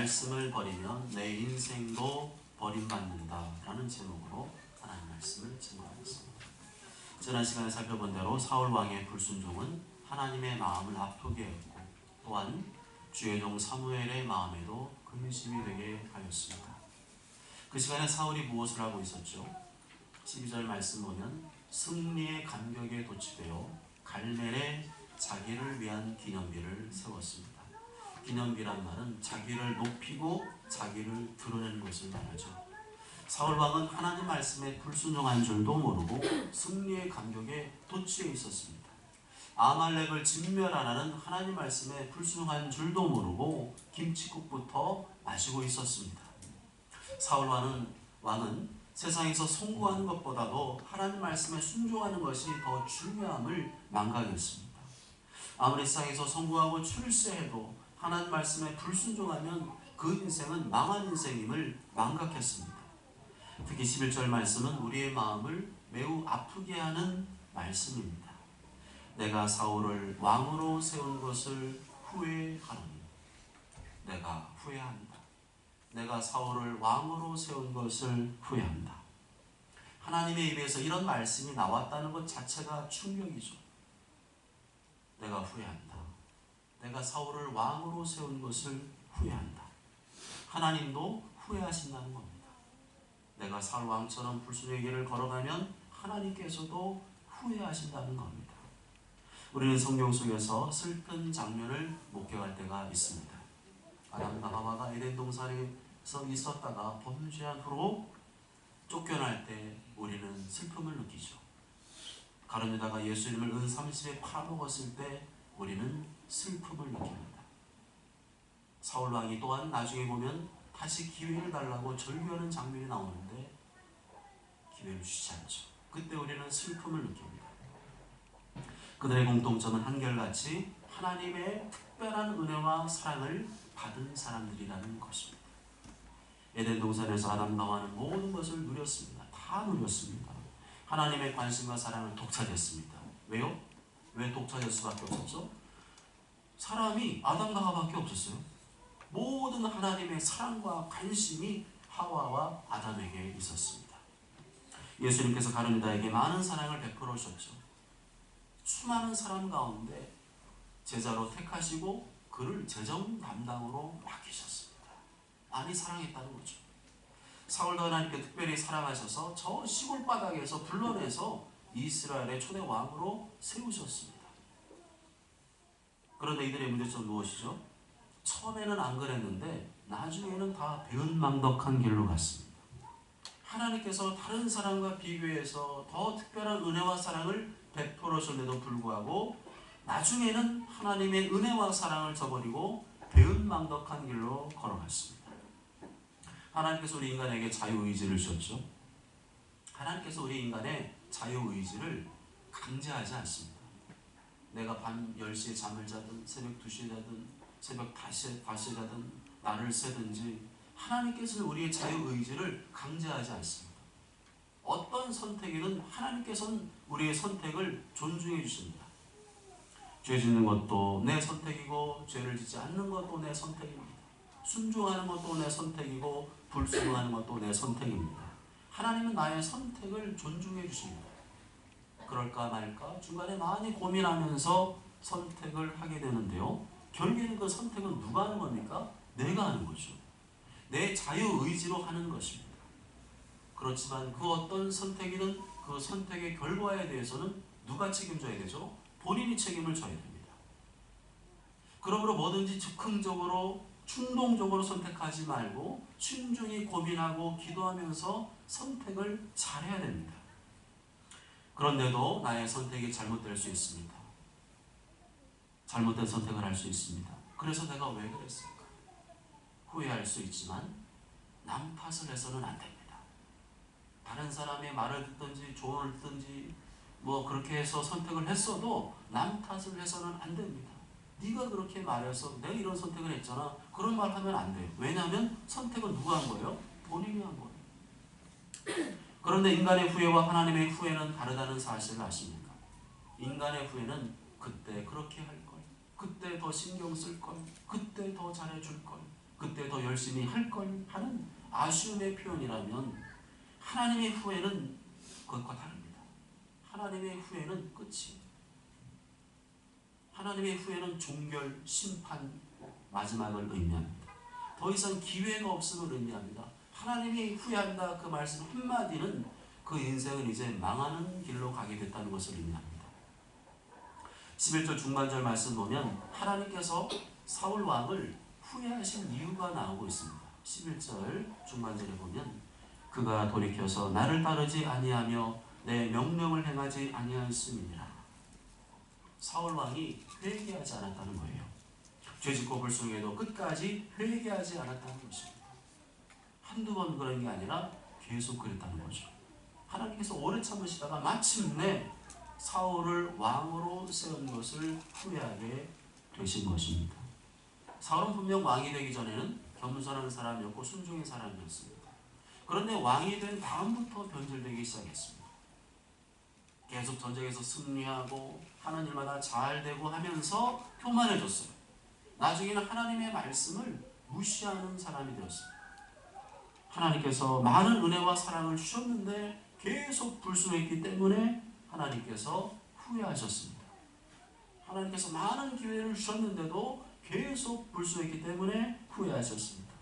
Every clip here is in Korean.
말씀을 버리면 내 인생도 버림받는다 라는 제목으로 하나님 말씀을 증거하겠습니다. 지난 시간에 살펴본 대로 사울 왕의 불순종은 하나님의 마음을 아프게 했고 또한 주의 종 사무엘의 마음에도 근심이 되게 하였습니다. 그 시간에 사울이 무엇을 하고 있었죠? 12절 말씀 보면 승리의 감격에 도취되어 갈멜에 자기를 위한 기념비를 세웠습니다. 기념비란 말은 자기를 높이고 자기를 드러내는 것을 말하죠. 사울왕은 하나님 말씀에 불순종한 줄도 모르고 승리의 감격에 도취해 있었습니다. 아말렉을 진멸하라는 하나님 말씀에 불순종한 줄도 모르고 김칫국부터 마시고 있었습니다. 사울왕은 세상에서 송구하는 것보다도 하나님 말씀에 순종하는 것이 더 중요함을 망각했습니다. 아무리 세상에서 송구하고 출세해도 하나님 말씀에 불순종하면 그 인생은 망한 인생임을 망각했습니다. 특히 11절 말씀은 우리의 마음을 매우 아프게 하는 말씀입니다. 내가 사울을 왕으로 세운 것을 후회하노니 내가 후회한다. 내가 사울을 왕으로 세운 것을 후회한다. 하나님의 입에서 이런 말씀이 나왔다는 것 자체가 충격이죠. 내가 후회한다. 내가 사울을 왕으로 세운 것을 후회한다. 하나님도 후회하신다는 겁니다. 내가 사울 왕처럼 불순의 길을 걸어가면 하나님께서도 후회하신다는 겁니다. 우리는 성경 속에서 슬픈 장면을 목격할 때가 있습니다. 아담과 하와가 에덴 동산에서 있었다가 범죄한 후로 쫓겨날 때 우리는 슬픔을 느끼죠. 가룟 유다가 예수님을 은 30에 팔아먹었을 때 우리는 슬픔을 느낍니다. 사울 왕이 또한 나중에 보면 다시 기회를 달라고 절규하는 장면이 나오는데 기회를 주지 않죠. 그때 우리는 슬픔을 느낍니다. 그들의 공통점은 한결같이 하나님의 특별한 은혜와 사랑을 받은 사람들이라는 것입니다. 에덴 동산에서 아담과 하와는 모든 것을 누렸습니다. 다 누렸습니다. 하나님의 관심과 사랑을 독차지했습니다. 왜요? 왜 독차지할 수밖에 없었죠? 사람이 아담과 하와밖에 없었어요. 모든 하나님의 사랑과 관심이 하와와 아담에게 있었습니다. 예수님께서 가룟 유다에게 많은 사랑을 베풀어 주셨죠. 수많은 사람 가운데 제자로 택하시고 그를 재정 담당으로 맡기셨습니다. 많이 사랑했다는 거죠. 사울도 하나님께 특별히 사랑하셔서 저 시골 바닥에서 불러내서 이스라엘의 초대 왕으로 세우셨습니다. 그런데 이들의 문제점은 무엇이죠? 처음에는 안 그랬는데 나중에는 다 배은망덕한 길로 갔습니다. 하나님께서 다른 사람과 비교해서 더 특별한 은혜와 사랑을 베풀어 주는데도 불구하고 나중에는 하나님의 은혜와 사랑을 저버리고 배은망덕한 길로 걸어갔습니다. 하나님께서 우리 인간에게 자유의지를 주셨죠. 하나님께서 우리 인간의 자유의지를 강제하지 않습니다. 내가 밤 10시에 잠을 자든 새벽 2시에 자든 새벽 5시에 자든 날을 새든지 하나님께서는 우리의 자유의지를 강제하지 않습니다. 어떤 선택이든 하나님께서는 우리의 선택을 존중해 주십니다. 죄 짓는 것도 내 선택이고 죄를 짓지 않는 것도 내 선택입니다. 순종하는 것도 내 선택이고 불순종하는 것도 내 선택입니다. 하나님은 나의 선택을 존중해 주십니다. 그럴까 말까 중간에 많이 고민하면서 선택을 하게 되는데요. 결국에는 그 선택은 누가 하는 겁니까? 내가 하는 거죠. 내 자유의지로 하는 것입니다. 그렇지만 그 어떤 선택이든 그 선택의 결과에 대해서는 누가 책임져야 되죠? 본인이 책임을 져야 됩니다. 그러므로 뭐든지 즉흥적으로 충동적으로 선택하지 말고 신중히 고민하고 기도하면서 선택을 잘해야 됩니다. 그런데도 나의 선택이 잘못될 수 있습니다. 잘못된 선택을 할 수 있습니다. 그래서 내가 왜 그랬을까? 후회할 수 있지만 남 탓을 해서는 안 됩니다. 다른 사람의 말을 듣든지 조언을 듣든지 뭐 그렇게 해서 선택을 했어도 남 탓을 해서는 안 됩니다. 네가 그렇게 말해서 내가 이런 선택을 했잖아. 그런 말 하면 안 돼요. 왜냐하면 선택은 누가 한 거예요? 본인이 한 거예요. 그런데 인간의 후회와 하나님의 후회는 다르다는 사실을 아십니까? 인간의 후회는 그때 그렇게 할 걸, 그때 더 신경 쓸 걸, 그때 더 잘해줄 걸, 그때 더 열심히 할 걸 하는 아쉬움의 표현이라면, 하나님의 후회는 그것과 다릅니다. 하나님의 후회는 끝이에요. 하나님의 후회는 종결, 심판, 마지막을 의미합니다. 더 이상 기회가 없음을 의미합니다. 하나님이 후회한다 그 말씀 한마디는 그 인생은 이제 망하는 길로 가게 됐다는 것을 의미합니다. 11절 중반절 말씀 보면 하나님께서 사울 왕을 후회하신 이유가 나오고 있습니다. 11절 중반절에 보면 그가 돌이켜서 나를 따르지 아니하며 내 명령을 행하지 아니하였음이니라. 사울 왕이 회개하지 않았다는 거예요. 죄짓고 불순종해도 끝까지 회개하지 않았다는 것입니다. 한두 번 그런 게 아니라 계속 그랬다는 거죠. 하나님께서 오래 참으시다가 마침내 사울을 왕으로 세운 것을 후회하게 되신 것입니다. 사울은 분명 왕이 되기 전에는 겸손한 사람이었고 순종의 사람이었습니다. 그런데 왕이 된 다음부터 변절되기 시작했습니다. 계속 전쟁에서 승리하고 하는 일마다 잘 되고 하면서 교만해졌어요. 나중에는 하나님의 말씀을 무시하는 사람이 되었습니다. 하나님께서 많은 은혜와 사랑을 주셨는데 계속 불순했기 때문에 하나님께서 후회하셨습니다. 하나님께서 많은 기회를 주셨는데도 계속 불순했기 때문에 후회하셨습니다.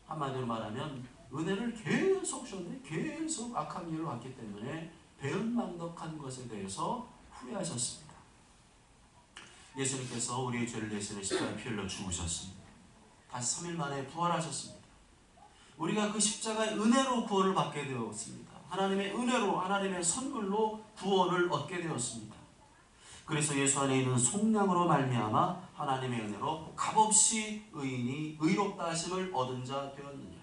한마디로 말하면 은혜를 계속 주셨는데 계속 악한 일을 왔기 때문에 배은망덕한 것에 대해서 후회하셨습니다. 예수님께서 우리의 죄를 대신해 십자가에 피 흘려 죽으셨습니다. 다시 3일 만에 부활하셨습니다. 우리가 그 십자가의 은혜로 구원을 받게 되었습니다. 하나님의 은혜로, 하나님의 선물로 구원을 얻게 되었습니다. 그래서 예수 안에 있는 속량으로 말미암아 하나님의 은혜로 값없이 의인이 의롭다 하심을 얻은 자 되었느냐.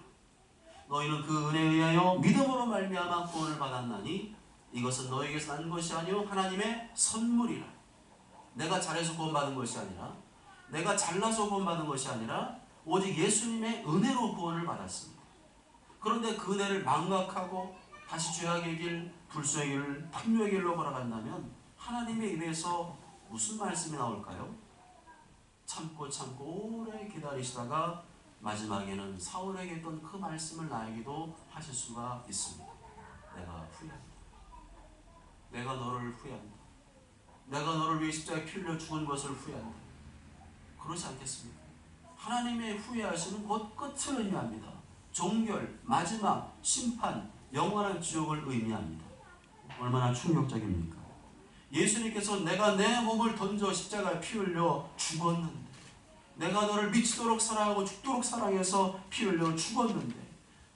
너희는 그 은혜에 의하여 믿음으로 말미암아 구원을 받았나니 이것은 너희에게서 난 것이 아니요 하나님의 선물이라. 내가 잘해서 구원받은 것이 아니라, 내가 잘나서 구원받은 것이 아니라 오직 예수님의 은혜로 구원을 받았습니다. 그런데 그 은혜를 망각하고 다시 죄악의 길, 불순의 길, 탐욕의 길로 걸어간다면 하나님의 입에서 무슨 말씀이 나올까요? 참고 오래 기다리시다가 마지막에는 사울에게 했던 그 말씀을 나에게도 하실 수가 있습니다. 내가 후회한다. 내가 너를 후회한다. 내가 너를 위해 십자가에 피 흘려 죽은 것을 후회한다. 그렇지 않겠습니까? 하나님의 후회하시는 곧 끝을 의미합니다. 종결, 마지막, 심판, 영원한 지옥을 의미합니다. 얼마나 충격적입니까? 예수님께서 내가 내 몸을 던져 십자가에 피 흘려 죽었는데, 내가 너를 미치도록 사랑하고 죽도록 사랑해서 피 흘려 죽었는데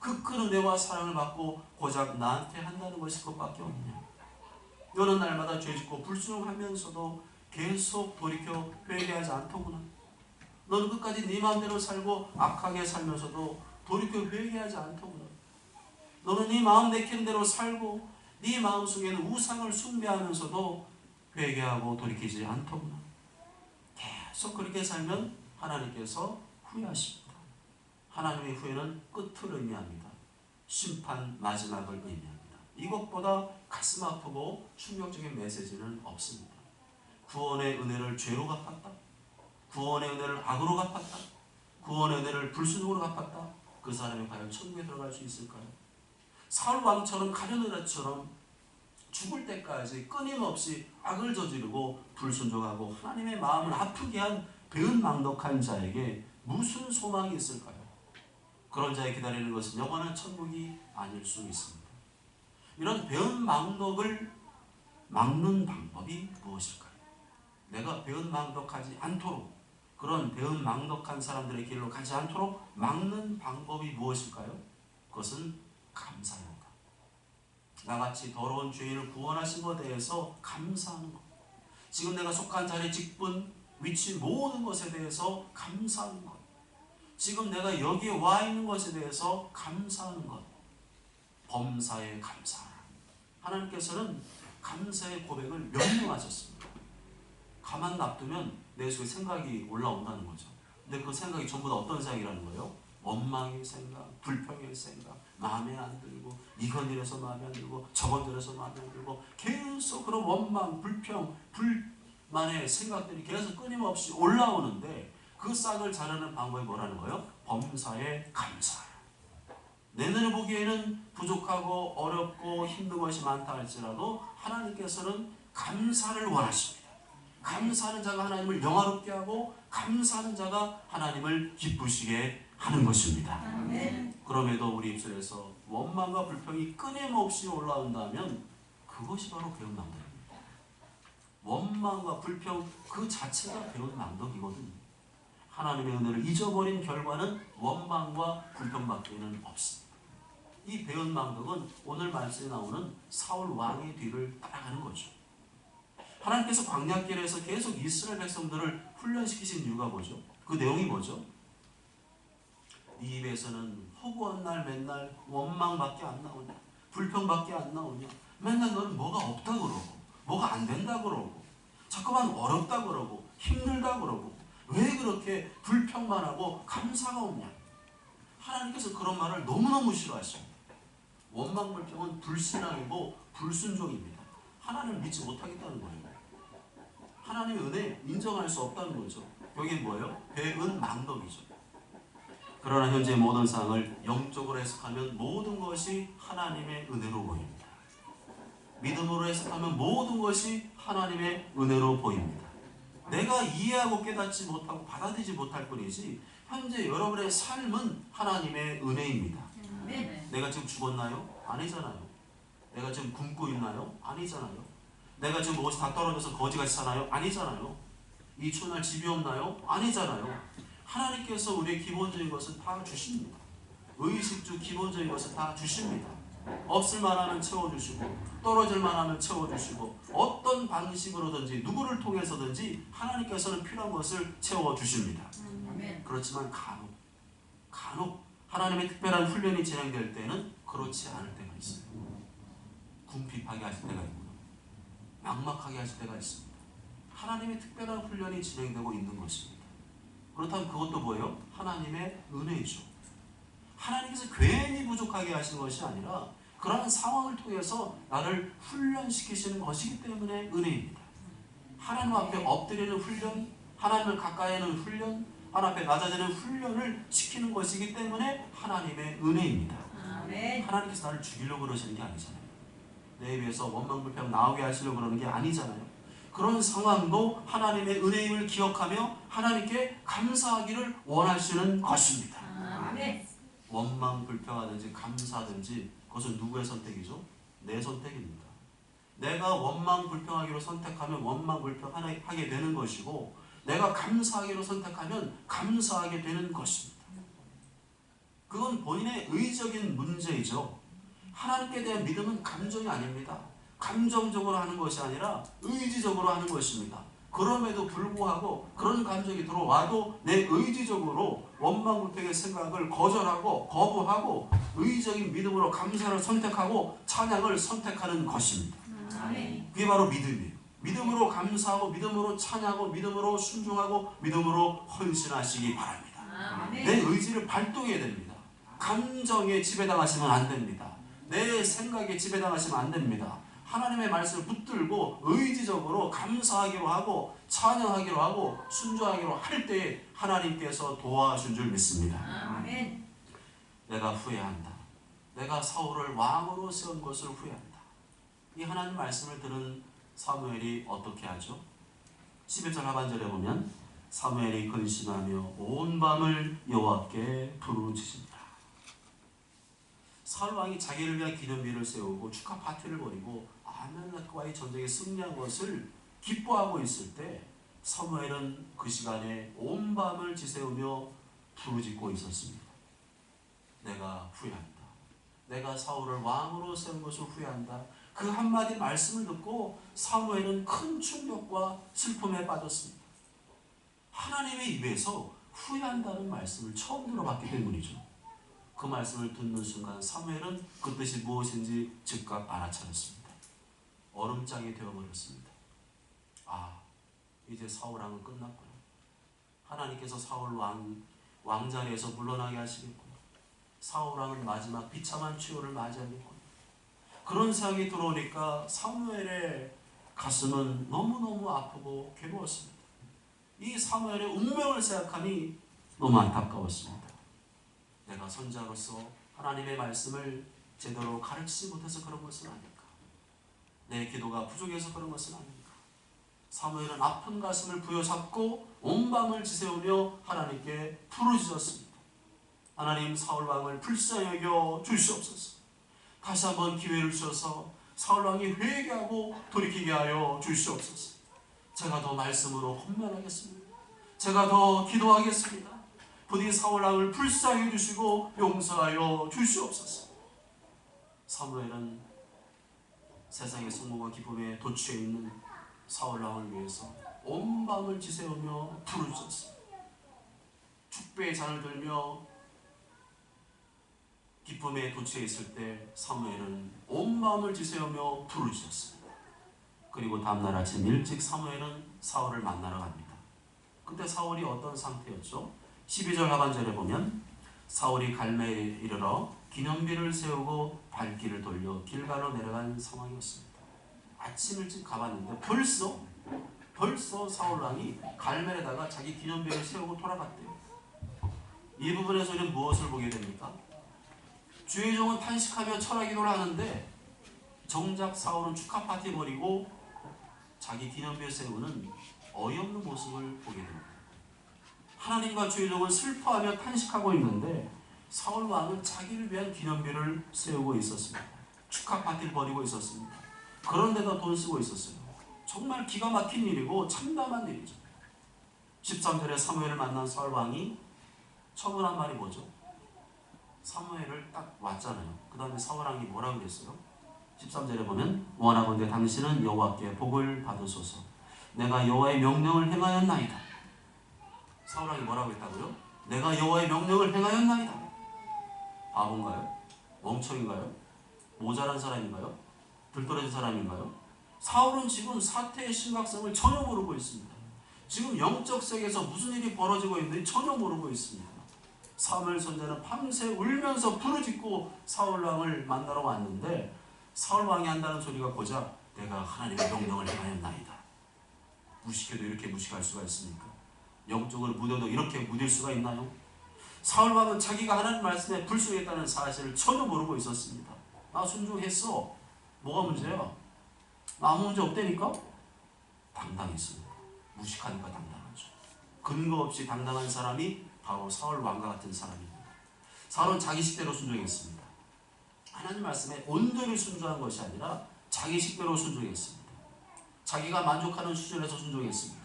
그 큰 은혜와 사랑을 받고 고작 나한테 한다는 것이 그것밖에 없냐. 너는 날마다 죄짓고 불순종하면서도 계속 돌이켜 회개하지 않더구나. 너는 끝까지 네 마음대로 살고 악하게 살면서도 돌이켜 회개하지 않더구나. 너는 네 마음 내키는 대로 살고 네 마음속에는 우상을 숭배하면서도 회개하고 돌이키지 않더구나. 계속 그렇게 살면 하나님께서 후회하십니다. 하나님의 후회는 끝을 의미합니다. 심판, 마지막을 의미합니다. 이것보다 가슴 아프고 충격적인 메시지는 없습니다. 구원의 은혜를 죄로 갚았다. 구원의 은혜를 악으로 갚았다. 구원의 은혜를 불순종으로 갚았다. 그 사람이 과연 천국에 들어갈 수 있을까요? 사울 왕처럼 가룟유다처럼 죽을 때까지 끊임없이 악을 저지르고 불순종하고 하나님의 마음을 아프게 한 배은망덕한 자에게 무슨 소망이 있을까요? 그런 자에 기다리는 것은 영원한 천국이 아닐 수 있습니다. 이런 배은망덕을 막는 방법이 무엇일까요? 내가 배은망덕하지 않도록, 그런 배은망덕한 사람들의 길로 가지 않도록 막는 방법이 무엇일까요? 그것은 감사입니다. 나같이 더러운 죄인을 구원하신 것에 대해서 감사하는 것. 지금 내가 속한 자리, 직분, 위치, 모든 것에 대해서 감사하는 것. 지금 내가 여기에 와 있는 것에 대해서 감사하는 것. 범사에 감사하라. 하나님께서는 감사의 고백을 명령하셨습니다. 가만 놔두면 내 속에 생각이 올라온다는 거죠. 근데 그 생각이 전부 다 어떤 생각이라는 거예요? 원망의 생각, 불평의 생각, 마음에 안 들고, 이건 이래서 마음에 안 들고, 저건 저래서 마음에 안 들고, 계속 그런 원망, 불평, 불만의 생각들이 계속 끊임없이 올라오는데 그 싹을 자르는 방법이 뭐라는 거예요? 범사에 감사. 내 눈에 보기에는 부족하고 어렵고 힘든 것이 많다 할지라도 하나님께서는 감사를 원하십니다. 감사하는 자가 하나님을 영화롭게 하고 감사하는 자가 하나님을 기쁘시게 하는 것입니다. 그럼에도 우리 입술에서 원망과 불평이 끊임없이 올라온다면 그것이 바로 배운 낭독입니다. 원망과 불평 그 자체가 배운 낭독이거든요. 하나님의 은혜를 잊어버린 결과는 원망과 불평밖에는 없습니다. 이 배운 낭독은 오늘 말씀에 나오는 사울 왕의 뒤를 따라가는 거죠. 하나님께서 광야길에서 계속 이스라엘 백성들을 훈련시키신 이유가 뭐죠? 그 내용이 뭐죠? 네 입에서는 허구한 날 맨날 원망밖에 안 나오냐? 불평밖에 안 나오냐? 맨날 너는 뭐가 없다 그러고 뭐가 안 된다 그러고 자꾸만 어렵다 그러고 힘들다 그러고 왜 그렇게 불평만 하고 감사가 없냐? 하나님께서 그런 말을 너무너무 싫어하십니다. 원망 불평은 불신앙이고 불순종입니다. 하나님을 믿지 못하겠다는 거예요. 하나님의 은혜 인정할 수 없다는 거죠. 여기 뭐예요? 배은 낭독이죠. 그러나 현재 모든 상황을 영적으로 해석하면 모든 것이 하나님의 은혜로 보입니다. 믿음으로 해석하면 모든 것이 하나님의 은혜로 보입니다. 내가 이해하고 깨닫지 못하고 받아들이지 못할 뿐이지 현재 여러분의 삶은 하나님의 은혜입니다. 내가 지금 죽었나요? 아니잖아요. 내가 지금 굶고 있나요? 아니잖아요. 내가 지금 무엇이 다 떨어져서 거지같이 사나요? 아니잖아요. 이 추운 날 집이 없나요? 아니잖아요. 하나님께서 우리의 기본적인 것을 다 주십니다. 의식주 기본적인 것을 다 주십니다. 없을 만하면 채워주시고 떨어질 만하면 채워주시고 어떤 방식으로든지 누구를 통해서든지 하나님께서는 필요한 것을 채워주십니다. 그렇지만 간혹 하나님의 특별한 훈련이 진행될 때는 그렇지 않을 때가 있어요. 궁핍하게 하실 때가 있고요. 막막하게 하실 때가 있습니다. 하나님의 특별한 훈련이 진행되고 있는 것입니다. 그렇다면 그것도 뭐예요? 하나님의 은혜이죠. 하나님께서 괜히 부족하게 하시는 것이 아니라 그러한 상황을 통해서 나를 훈련시키시는 것이기 때문에 은혜입니다. 하나님 앞에 엎드리는 훈련, 하나님을 가까이 하는 훈련, 하나님 앞에 낮아지는 훈련을 시키는 것이기 때문에 하나님의 은혜입니다. 하나님께서 나를 죽이려고 그러시는 게 아니잖아요. 내 입에서 원망불평 나오게 하시려고 그러는 게 아니잖아요. 그런 상황도 하나님의 은혜임을 기억하며 하나님께 감사하기를 원하시는 것입니다. 원망 불평하든지 감사하든지 그것은 누구의 선택이죠? 내 선택입니다. 내가 원망 불평하기로 선택하면 원망 불평하게 되는 것이고 내가 감사하기로 선택하면 감사하게 되는 것입니다. 그건 본인의 의적인 문제이죠. 하나님께 대한 믿음은 감정이 아닙니다. 감정적으로 하는 것이 아니라 의지적으로 하는 것입니다. 그럼에도 불구하고 그런 감정이 들어와도 내 의지적으로 원망불평의 생각을 거절하고 거부하고 의적인 믿음으로 감사를 선택하고 찬양을 선택하는 것입니다. 그게 바로 믿음이에요. 믿음으로 감사하고 믿음으로 찬양하고 믿음으로 순종하고 믿음으로 헌신하시기 바랍니다. 내 의지를 발동해야 됩니다. 감정에 지배당하시면 안 됩니다. 내 생각에 지배당하시면 안 됩니다. 하나님의 말씀을 붙들고 의지적으로 감사하기로 하고 찬양하기로 하고 순종하기로 할 때에 하나님께서 도와준 줄 믿습니다. 아멘. 내가 후회한다. 내가 사울을 왕으로 세운 것을 후회한다. 이 하나님 말씀을 들은 사무엘이 어떻게 하죠? 11절 하반절에 보면 사무엘이 근심하며 온 밤을 여호와께 부르짖습니다. 사울 왕이 자기를 위한 기념비를 세우고 축하 파티를 벌이고 아말렉과의 전쟁에 승리한 것을 기뻐하고 있을 때 사무엘은 그 시간에 온 밤을 지새우며 부르짖고 있었습니다. 내가 후회한다. 내가 사울을 왕으로 세운 것을 후회한다. 그 한마디 말씀을 듣고 사무엘은 큰 충격과 슬픔에 빠졌습니다. 하나님의 입에서 후회한다는 말씀을 처음 들어봤기 때문이죠. 그 말씀을 듣는 순간 사무엘은 그 뜻이 무엇인지 즉각 알아차렸습니다. 얼음장이 되어버렸습니다. 아, 이제 사울왕은 끝났구나. 하나님께서 사울 왕자리에서 물러나게 하시겠구나. 사울왕은 마지막 비참한 최후를 맞이하겠구나. 그런 생각이 들어오니까 사무엘의 가슴은 너무너무 아프고 괴로웠습니다. 이 사무엘의 운명을 생각하니 너무 안타까웠습니다. 선지자로서 하나님의 말씀을 제대로 가르치지 못해서 그런 것은 아닐까? 내 기도가 부족해서 그런 것은 아닐까? 사무엘은 아픈 가슴을 부여잡고 온 밤을 지새우며 하나님께 부르짖었습니다. 하나님, 사울 왕을 불쌍히 여겨 주시옵소서. 다시 한번 기회를 주셔서 사울 왕이 회개하고 돌이키게 하여 주시옵소서. 제가 더 말씀으로 헌면하겠습니다. 제가 더 기도하겠습니다. 부디 사울 왕을 불쌍히 해주시고 용서하여 주시옵소서. 사무엘은 세상의 성공과 기쁨에 도취해 있는 사울 왕을 위해서 온 밤을 지새우며 부르짖었습니다. 축배의 잔을 들며 기쁨에 도취해 있을 때 사무엘은 온 마음을 지새우며 부르짖었습니다. 그리고 다음날 아침 일찍 사무엘은 사울을 만나러 갑니다. 그때 사울이 어떤 상태였죠? 12절 하반절에 보면 사울이 갈멜에 이르러 기념비를 세우고 발길을 돌려 길갈로 내려간 상황이었습니다. 아침 일찍 가봤는데 벌써 사울왕이 갈멜에다가 자기 기념비를 세우고 돌아갔대요. 이 부분에서 우리는 무엇을 보게 됩니까? 주의 종은 탄식하며 철하기도를 하는데 정작 사울은 축하 파티 벌이고 자기 기념비를 세우는 어이없는 모습을 보게 됩니다. 하나님과 주의 종은 슬퍼하며 탄식하고 있는데 사울 왕은 자기를 위한 기념비를 세우고 있었습니다. 축하 파티를 벌이고 있었습니다. 그런데다 돈 쓰고 있었어요. 정말 기가 막힌 일이고 참담한 일이죠. 13절에 사무엘을 만난 사울 왕이 처분한 말이 뭐죠? 사무엘을 딱 왔잖아요. 그 다음에 사울 왕이 뭐라고 그랬어요? 13절에 보면 원하건대 당신은 여호와께 복을 받으소서. 내가 여호와의 명령을 행하였나이다. 사울 왕이 뭐라고 했다고요? 내가 여호와의 명령을 행하였나이다. 바본가요? 멍청인가요? 모자란 사람인가요? 들떠러진 사람인가요? 사울은 지금 사태의 심각성을 전혀 모르고 있습니다. 지금 영적 세계에서 무슨 일이 벌어지고 있는지 전혀 모르고 있습니다. 사무엘 선지자는 밤새 울면서 부르짖고 사울 왕을 만나러 왔는데 사울 왕이 한다는 소리가 고작 내가 하나님의 명령을 행하였나이다. 무식해도 이렇게 무식할 수가 있습니까? 영적으로 무뎌도 이렇게 무딜 수가 있나요? 사울 왕은 자기가 하나님 말씀에 불순했다는 사실을 전혀 모르고 있었습니다. 나 순종했어. 뭐가 문제야? 나 아무 문제 없다니까? 당당했습니다. 무식하니까 당당하죠. 근거 없이 당당한 사람이 바로 사울 왕과 같은 사람입니다. 사울은 자기 식대로 순종했습니다. 하나님 말씀에 온전히 순종한 것이 아니라 자기 식대로 순종했습니다. 자기가 만족하는 수준에서 순종했습니다.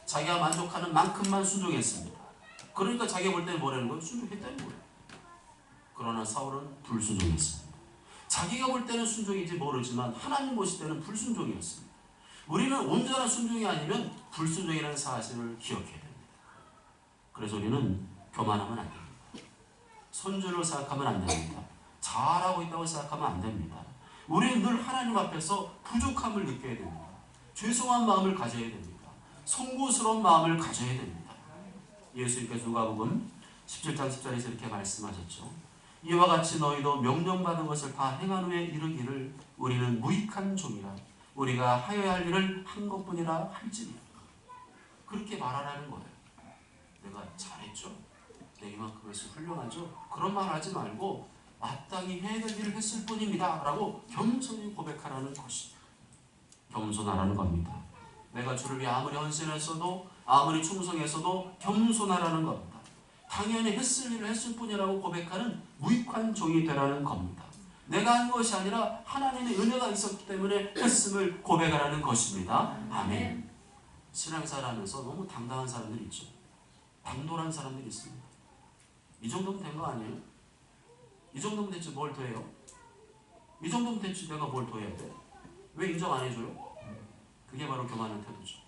자기가 만족하는 만큼만 순종했습니다. 그러니까 자기가 볼 때는 뭐라는 거예요? 순종했다는 거예요. 그러나 사울은 불순종했습니다. 자기가 볼 때는 순종인지 모르지만 하나님 보실 때는 불순종이었습니다. 우리는 온전한 순종이 아니면 불순종이라는 사실을 기억해야 됩니다. 그래서 우리는 교만하면 안 됩니다. 선줄을 생각하면 안 됩니다. 잘하고 있다고 생각하면 안 됩니다. 우리는 늘 하나님 앞에서 부족함을 느껴야 됩니다. 죄송한 마음을 가져야 됩니다. 송구스러운 마음을 가져야 됩니다. 예수님께서 누가복음 17장 10절에서 이렇게 말씀하셨죠. 이와 같이 너희도 명령받은 것을 다 행한 후에 이르기를 우리는 무익한 종이라 우리가 하여야 할 일을 한 것뿐이라 할지니. 그렇게 말하라는 거예요. 내가 잘했죠? 내가 이만큼 해서 훌륭하죠? 그런 말 하지 말고 마땅히 해야 될 일을 했을 뿐입니다 라고 겸손히 고백하라는 것입니다. 겸손하라는 겁니다. 내가 주를 위해 아무리 헌신했어도 아무리 충성했어도 겸손하라는 겁니다. 당연히 했을 일을 했을 뿐이라고 고백하는 무익한 종이 되라는 겁니다. 내가 한 것이 아니라 하나님의 은혜가 있었기 때문에 했음을 고백하라는 것입니다. 아멘. 신앙생활하면서 너무 당당한 사람들이 있죠. 당돌한 사람들이 있습니다. 이 정도면 된 거 아니에요? 이 정도면 됐지 뭘 더 해요? 이 정도면 됐지 내가 뭘 더 해야 돼? 왜 인정 안 해줘요? 그게 바로 교만한 태도죠.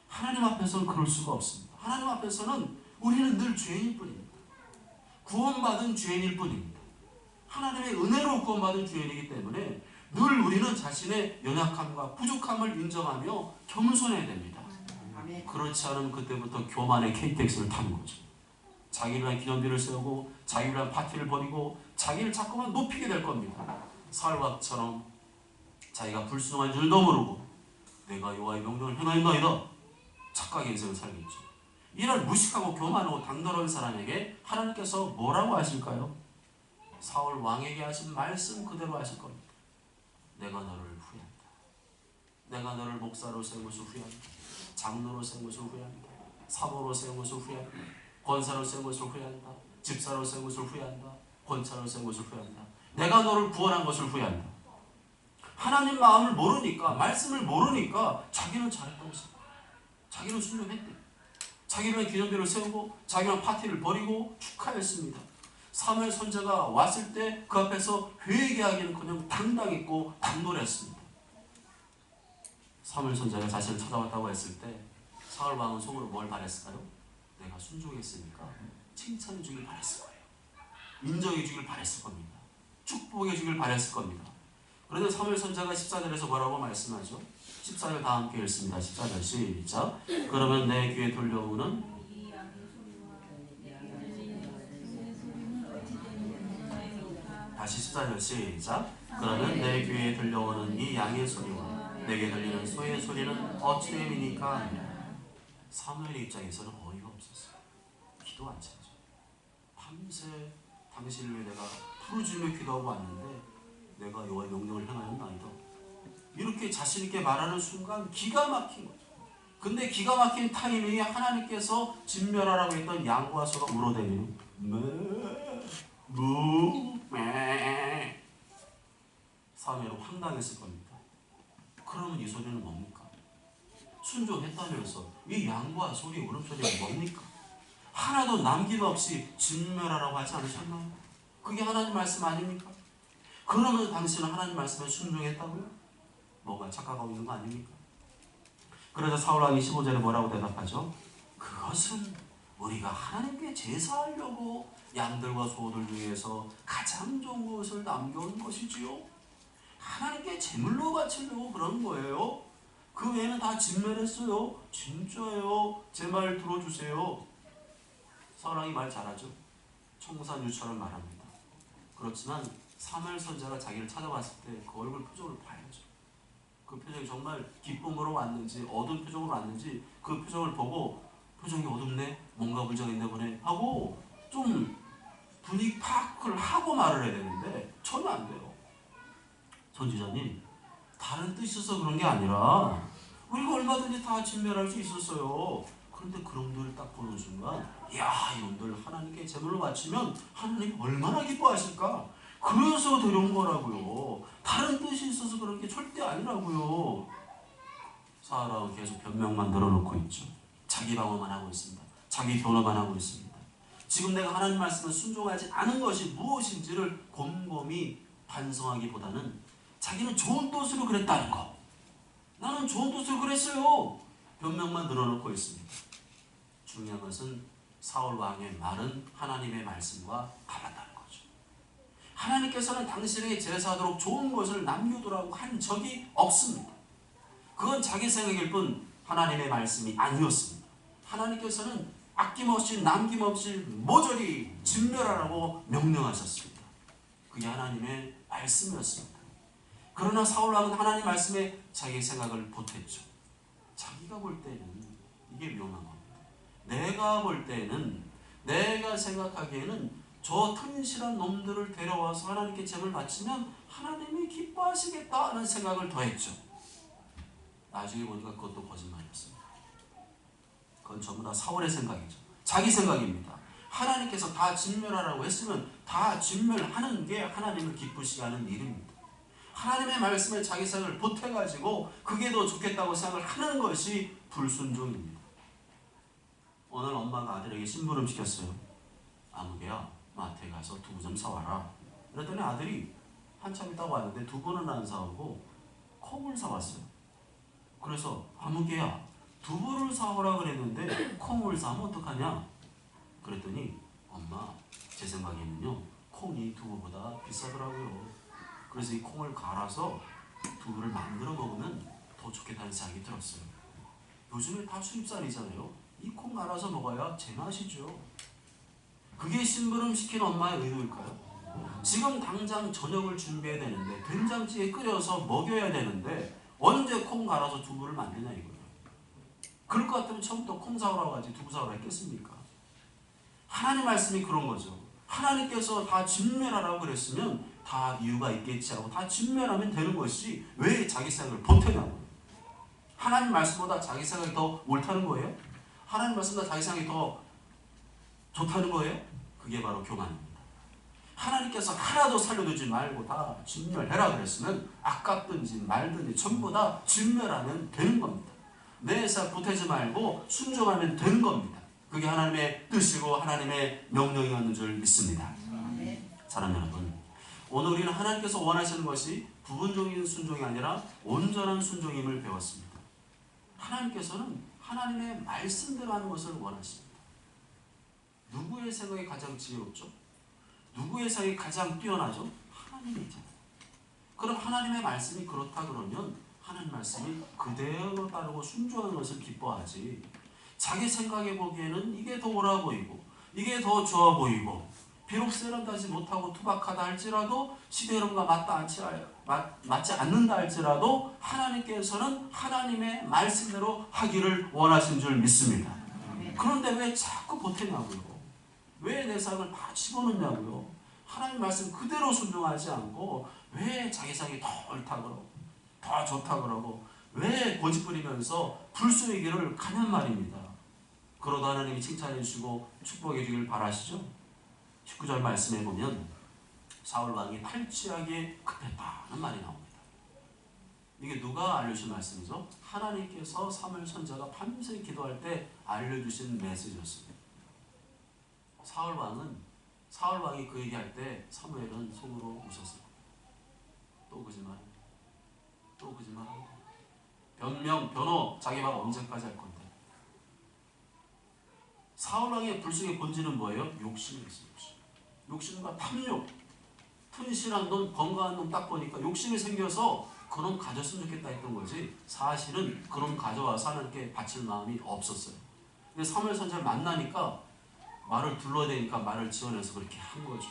하나님 앞에서는 그럴 수가 없습니다. 하나님 앞에서는 우리는 늘 죄인일 뿐입니다. 구원받은 죄인일 뿐입니다. 하나님의 은혜로 구원받은 죄인이기 때문에 늘 우리는 자신의 연약함과 부족함을 인정하며 겸손해야 됩니다. 그렇지 않으면 그때부터 교만의 KTX를 타는 거죠. 자기를 위한 기념비를 세우고 자기를 위한 파티를 벌이고 자기를 자꾸만 높이게 될 겁니다. 사울왕처럼 자기가 불순종한 줄도 모르고 내가 여호와의 명령을 행하였나이다 착각의 인생을 살겠죠. 이런 무식하고 교만하고 당돌한 사람에게 하나님께서 뭐라고 하실까요? 사울 왕에게 하신 말씀 그대로 하실 겁니다. 내가 너를 후회한다. 내가 너를 목사로 세운 것을 후회한다. 장로로 세운 것을 후회한다. 사모로 세운 것을 후회한다. 권사로 세운 것을 후회한다. 집사로 세운 것을 후회한다. 권사로 세운 것을 후회한다. 내가 너를 구원한 것을 후회한다. 하나님 마음을 모르니까, 말씀을 모르니까 자기는 잘했다고 생각해요. 자기는 순종했대. 자기는 기념비를 세우고 자기는 파티를 벌이고 축하했습니다. 사무엘 선지자가 왔을 때 그 앞에서 회개하기는커녕 당당했고 당돌했습니다. 사무엘 선지자가 자신을 찾아왔다고 했을 때 사울 왕은 속으로 뭘 바랬을까요? 내가 순종했으니까 칭찬해 주길 바랬을 거예요. 인정해 주길 바랬을 겁니다. 축복해 주길 바랬을 겁니다. 그런데 사무엘 선지자가 14절에서 뭐라고 말씀하죠? 14절 다 함께 읽습니다. 14절 시작. 그러면 내 귀에 들려오는 다시 14절 시작. 그러면 내 귀에 들려오는 이 양의 소리와 내게 들리는 소의 소리는 어찌 됨이니까? 사무엘의 입장에서는 어이가 없었어요. 기도 안 차죠. 밤새 당신을 위해 내가 부르짖으며 기도하고 왔는데 내가 여호와의 명령을 행하였나이다. 이렇게 자신 있게 말하는 순간 기가 막힌 거죠. 근데 기가 막힌 타이밍에 하나님께서 진멸하라고 했던 양과 소가 울어대는 사무엘은 황당했을 겁니다. 그러면 이 소리는 뭡니까? 순종했다면서 이 양과 소리 울음소리가 뭡니까? 하나도 남김없이 진멸하라고 하지 않으셨나요? 그게 하나님 말씀 아닙니까? 그러면 당신은 하나님 말씀에 순종했다고요? 뭐가 착각하고 있는 거 아닙니까? 그래서 사울왕이 15절에 뭐라고 대답하죠? 그것은 우리가 하나님께 제사하려고 양들과 소들 중에서 가장 좋은 것을 남겨온 것이지요. 하나님께 제물로 바치려고 그런 거예요. 그 외에는 다 진멸했어요. 진짜예요. 제 말 들어주세요. 사울왕이 말 잘하죠. 청산유처럼 말합니다. 그렇지만 사무엘 선지자가 자기를 찾아왔을 때 그 얼굴 표정을 봐야죠. 그 표정이 정말 기쁨으로 왔는지 어두운 표정으로 왔는지 그 표정을 보고 표정이 어둡네? 뭔가 문제가 있나 보네? 하고 좀 분위기 파악을 하고 말을 해야 되는데 전혀 안 돼요. 선지자님, 다른 뜻이 있어서 그런 게 아니라 우리가 얼마든지 다 진멸할 수 있었어요. 그런데 그놈들을 딱 보는 순간 야, 이놈들 하나님께 제물로 바치면 하나님 얼마나 기뻐하실까? 그래서 데려온 거라고요. 다른 뜻이 있어서 그런 게 절대 아니라고요. 사울왕은 계속 변명만 늘어놓고 있죠. 자기 방어만 하고 있습니다. 자기 변호만 하고 있습니다. 지금 내가 하나님 말씀을 순종하지 않은 것이 무엇인지를 곰곰이 반성하기보다는 자기는 좋은 뜻으로 그랬다는 거. 나는 좋은 뜻으로 그랬어요. 변명만 늘어놓고 있습니다. 중요한 것은 사울 왕의 말은 하나님의 말씀과 달랐다는 거죠. 하나님께서는 당신에게 제사하도록 좋은 것을 남겨두라고 한 적이 없습니다. 그건 자기 생각일 뿐 하나님의 말씀이 아니었습니다. 하나님께서는 아낌없이 남김없이 모조리 진멸하라고 명령하셨습니다. 그게 하나님의 말씀이었습니다. 그러나 사울왕은 하나님 말씀에 자기 생각을 보탰죠. 자기가 볼 때는 이게 위험한 겁니다. 내가 볼 때는, 내가 생각하기에는 저 튼실한 놈들을 데려와서 하나님께 제물 바치면 하나님이 기뻐하시겠다는 생각을 더했죠. 나중에 보니까 그것도 거짓말이었습니다. 그건 전부 다 사울의 생각이죠. 자기 생각입니다. 하나님께서 다 진멸하라고 했으면 다 진멸하는 게 하나님을 기쁘시게 하는 일입니다. 하나님의 말씀에 자기 생각을 보태가지고 그게 더 좋겠다고 생각을 하는 것이 불순종입니다. 오늘 엄마가 아들에게 심부름 시켰어요. 아무개야, 마트에 가서 두부 좀 사와라. 그랬더니 아들이 한참 있다가 왔는데 두부는 안 사오고 콩을 사왔어요. 그래서 아무개야, 두부를 사오라 그랬는데 콩을 사면 어떡하냐? 그랬더니 엄마, 제 생각에는요 콩이 두부보다 비싸더라고요. 그래서 이 콩을 갈아서 두부를 만들어 먹으면 더 좋겠다는 생각이 들었어요. 요즘에 다 수입산이잖아요. 이 콩 갈아서 먹어야 제맛이죠. 그게 심부름 시킨 엄마의 의도일까요? 지금 당장 저녁을 준비해야 되는데 된장찌개 끓여서 먹여야 되는데 언제 콩 갈아서 두부를 만드냐 이거예요. 그럴 것 같으면 처음부터 콩 사오라고 하지 두부 사오라 했겠습니까? 하나님 말씀이 그런 거죠. 하나님께서 다 진멸하라고 그랬으면 다 이유가 있겠지 하고 다 진멸하면 되는 것이 왜 자기 생각을 보태냐고요. 하나님 말씀보다 자기 생각이 더 옳다는 거예요? 하나님 말씀보다 자기 생각이 더 좋다는 거예요? 그게 바로 교만입니다. 하나님께서 하나도 살려두지 말고 다 진멸해라 그랬으면 아깝든지 말든지 전부 다 진멸하면 되는 겁니다. 내 생각 보태지 말고 순종하면 되는 겁니다. 그게 하나님의 뜻이고 하나님의 명령이었는 줄 믿습니다. 사랑하는 여러분, 오늘 우리는 하나님께서 원하시는 것이 부분적인 순종이 아니라 온전한 순종임을 배웠습니다. 하나님께서는 하나님의 말씀대로 하는 것을 원하십니다. 누구의 생각이 가장 지혜롭죠? 누구의 생각이 가장 뛰어나죠? 하나님이잖아요. 그럼 하나님의 말씀이 그렇다 그러면 하나님 말씀이 그대로 따르고 순종하는 것을 기뻐하지, 자기 생각에 보기에는 이게 더 옳아 보이고 이게 더 좋아 보이고 비록 세련되지 못하고 투박하다 할지라도 시대 흐름과 맞지 않는다 할지라도 하나님께서는 하나님의 말씀대로 하기를 원하신 줄 믿습니다. 그런데 왜 자꾸 보태냐고요? 왜 내 삶을 다 집어넣냐고요? 하나님 말씀 그대로 순종하지 않고 왜 자기 생각이 더 옳다 그러고 더 좋다 그러고 왜 고집부리면서 불쏘의 길을 가냔 말입니다. 그러다 하나님이 칭찬해 주시고 축복해 주길 바라시죠. 19절 말씀에 보면 사울 왕이 탈취하기에 급했다는 말이 나옵니다. 이게 누가 알려주신 말씀이죠? 하나님께서 사무엘 선지자가 밤새 기도할 때 알려주신 메시지였습니다. 사울 왕이 그 얘기할 때 사무엘은 속으로 웃었어요. 또 거짓말, 또 거짓말, 변명, 변호, 자기 말 언제까지 할 건데. 사울 왕의 불쑥의 본질은 뭐예요? 욕심이었어요. 욕심과 탐욕, 튼실한 놈, 건강한 놈 딱 보니까 욕심이 생겨서 그놈 가졌으면 좋겠다 했던 거지, 사실은 그놈 가져와서 하나님께 바칠 마음이 없었어요. 근데 사무엘 선지자를 만나니까 말을 둘러대니까 말을 지어내서 그렇게 한 거죠.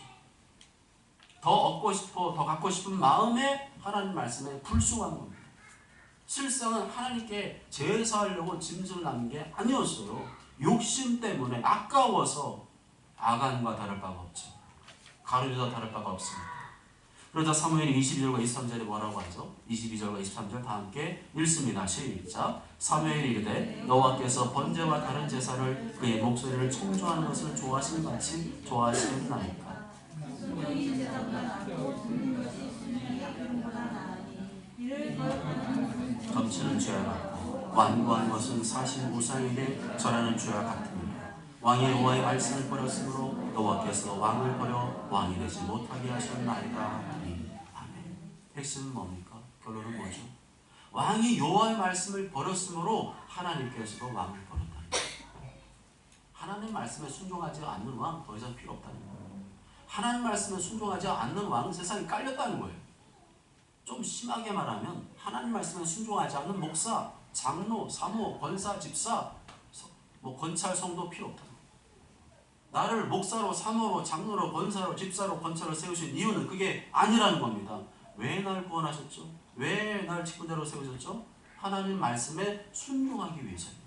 더 얻고 싶어, 더 갖고 싶은 마음에 하나님 말씀에 불순한 겁니다. 실상은 하나님께 제사하려고 짐승을 남긴 게 아니었어요. 욕심 때문에 아까워서 아간과 다를 바가 없죠. 가룟유다 다를 바가 없습니다. 그러자 사무엘이 22절과 23절에 뭐라고 하죠? 22절과 23절 다 함께 읽습니다. 시작. 사무엘이 이르되 여호와께서 번제와 다른 제사를 그의 목소리를 청조하는 것을 좋아하시는 같이 좋아하시겠나이까. 점치는 죄와 같고 완고한 것은 사실 우상에게 절하는 죄와 같으니라. 왕이 여호와의 말씀을 버렸으므로 여호와께서 왕을 버려 왕이 되지 못하게 하셨나이다. 아멘. 핵심은 뭡니까? 결론은 뭐죠? 왕이 여호와의 말씀을 버렸으므로 하나님께서도 왕을 버렸다는 거예요. 하나님 말씀에 순종하지 않는 왕 더 이상 필요 없다는 거예요. 하나님 말씀에 순종하지 않는 왕은 세상에 깔렸다는 거예요. 좀 심하게 말하면 하나님 말씀에 순종하지 않는 목사, 장로, 사모, 권사, 집사, 권찰, 성도 필요 없다. 나를 목사로, 사모로, 장로로, 권사로, 집사로, 권찰로 세우신 이유는 그게 아니라는 겁니다. 왜 나를 구원하셨죠? 왜 나를 직분자로 세우셨죠? 하나님 말씀에 순종하기 위해서입니다.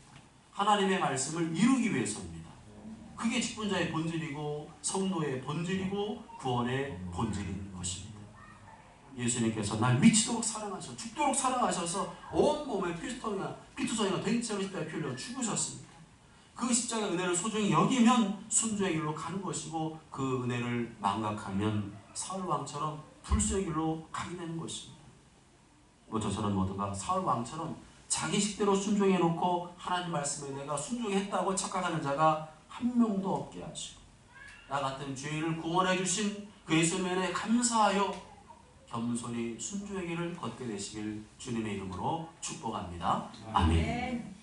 하나님의 말씀을 이루기 위해서입니다. 그게 직분자의 본질이고 성도의 본질이고 구원의 본질인 것입니다. 예수님께서 날 미치도록 사랑하셔서 죽도록 사랑하셔서 온몸에 피투성이나 된 채로 십자가에 피 흘려 죽으셨습니다. 그 십자가 은혜를 소중히 여기면 순종의 길로 가는 것이고 그 은혜를 망각하면 사울왕처럼 불순의 길로 가게 되는 것입니다. 저처럼 모두가 사울왕처럼 자기 식대로 순종해놓고 하나님 말씀에 내가 순종했다고 착각하는 자가 한 명도 없게 하시고 나 같은 죄인을 구원해 주신 그 예수님의 은혜에 감사하여 겸손히 순종의 길을 걷게 되시길 주님의 이름으로 축복합니다. 아멘.